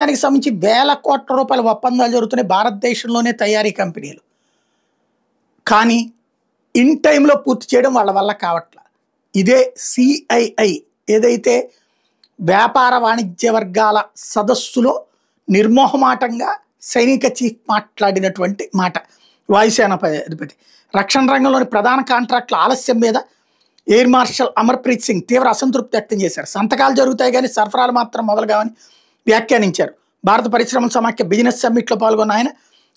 దానికి సంబంధించి వేల కోట్ల రూపాయల ఒప్పందాలు జరుగుతున్నాయి భారతదేశంలోనే తయారీ కంపెనీలు. కానీ ఇన్ టైంలో పూర్తి చేయడం వాళ్ళ వల్ల కావట్ల. ఇదే సిఐఐ ఏదైతే వ్యాపార వాణిజ్య వర్గాల సదస్సులో నిర్మోహమాటంగా సైనిక చీఫ్ మాట్లాడినటువంటి మాట. వాయుసేన అధిపతి రక్షణ రంగంలోని ప్రధాన కాంట్రాక్టుల ఆలస్యం మీద ఎయిర్ మార్షల్ అమర్ప్రీత్ సింగ్ తీవ్ర అసంతృప్తి వ్యక్తం చేశారు. సంతకాలు జరుగుతాయి కానీ సరఫరాలు మాత్రం మొదలుగావని వ్యాఖ్యానించారు. భారత పరిశ్రమల సమాఖ్య బిజినెస్ సమ్మిట్లో పాల్గొన్న ఆయన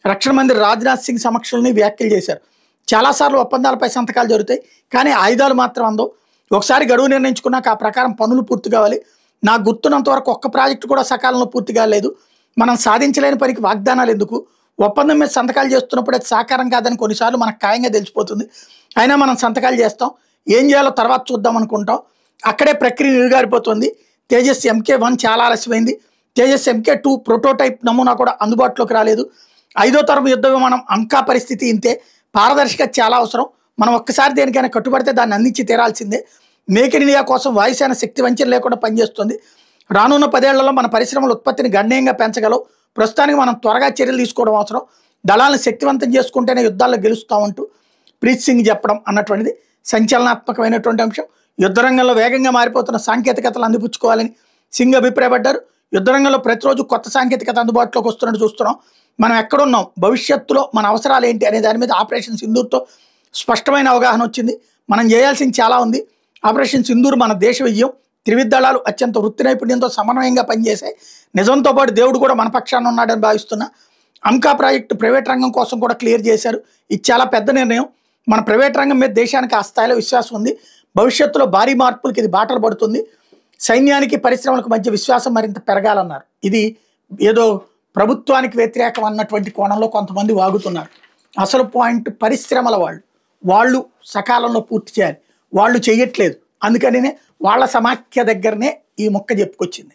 రక్షణ మంత్రి రాజ్నాథ్ సింగ్ సమక్షంలోని వ్యాఖ్యలు చేశారు. చాలాసార్లు ఒప్పందాలపై సంతకాలు జరుగుతాయి కానీ ఆయుధాలు మాత్రం అందవు. ఒకసారి గడువు నిర్ణయించుకున్నాక ఆ ప్రకారం పనులు పూర్తి కావాలి. నాకు గుర్తున్నంత వరకు ఒక్క ప్రాజెక్టు కూడా సకాలంలో పూర్తి కాలేదు. మనం సాధించలేని పనికి వాగ్దానాలు ఎందుకు? ఒప్పందం మీద సంతకాలు చేస్తున్నప్పుడు అది సాకారం కాదని కొన్నిసార్లు మనకు ఖాయంగా తెలిసిపోతుంది. అయినా మనం సంతకాలు చేస్తాం, ఏం చేయాలో తర్వాత చూద్దాం అనుకుంటాం. అక్కడే ప్రక్రియ నిలుగారిపోతుంది. తేజస్ MK1 చాలా ఆలస్యమైంది. తేజస్ MK2 ప్రోటోటైప్ నమూనా కూడా అందుబాటులోకి రాలేదు. 5వ తరం యుద్ధ విమానం అంకా పరిస్థితి ఇంతే. పారదర్శకత చాలా అవసరం. మనం ఒక్కసారి దేనికైనా కట్టుబడితే దాన్ని అందించి తీరాల్సిందే. మేక్ ఇన్ ఇండియా కోసం వాయుసేన శక్తి వంచన లేకుండా పనిచేస్తుంది. రానున్న 10 ఏళ్లలో మన పరిశ్రమల ఉత్పత్తిని గణనీయంగా పెంచగలవు. ప్రస్తుతానికి మనం త్వరగా చర్యలు తీసుకోవడం అవసరం. దళాలను శక్తివంతం చేసుకుంటేనే యుద్ధాల్లో గెలుస్తామంటూ ప్రీత్ సింగ్ చెప్పడం అన్నటువంటిది సంచలనాత్మకమైనటువంటి అంశం. యుద్ధరంగంలో వేగంగా మారిపోతున్న సాంకేతికతలు అందిపుచ్చుకోవాలని సింగ్ అభిప్రాయపడ్డారు. యుద్ధరంగంలో ప్రతిరోజు కొత్త సాంకేతికత అందుబాటులోకి వస్తున్నట్టు చూస్తున్నాం. మనం ఎక్కడున్నాం, భవిష్యత్తులో మన అవసరాలు ఏంటి అనే దాని మీద ఆపరేషన్ సింధూర్తో స్పష్టమైన అవగాహన వచ్చింది. మనం చేయాల్సింది చాలా ఉంది. ఆపరేషన్ సింధూర్ మన దేశ విజయం. త్రివిధ దళాలు అత్యంత వృత్తి నైపుణ్యంతో సమన్వయంగా పనిచేశాయి. నిజంతో పాటు దేవుడు కూడా మన పక్షాన ఉన్నాడని భావిస్తున్నా. అంకా ప్రాజెక్టు ప్రైవేట్ రంగం కోసం కూడా క్లియర్ చేశారు. ఇది చాలా పెద్ద నిర్ణయం. మన ప్రైవేట్ రంగం మీద దేశానికి ఆ స్థాయిలో విశ్వాసం ఉంది. భవిష్యత్తులో భారీ మార్పులకి ఇది బాటలు పడుతుంది. సైన్యానికి పరిశ్రమలకు మధ్య విశ్వాసం మరింత పెరగాలన్నారు. ఇది ఏదో ప్రభుత్వానికి వ్యతిరేకం అన్నటువంటి కోణంలో కొంతమంది వాగుతున్నారు. అసలు పాయింట్ పరిశ్రమల వాళ్ళు సకాలంలో పూర్తి చేయాలి. వాళ్ళు చెయ్యట్లేదు. అందుకనే వాళ్ళ సమాఖ్య దగ్గరనే ఈ మొక్క చెప్పుకొచ్చింది.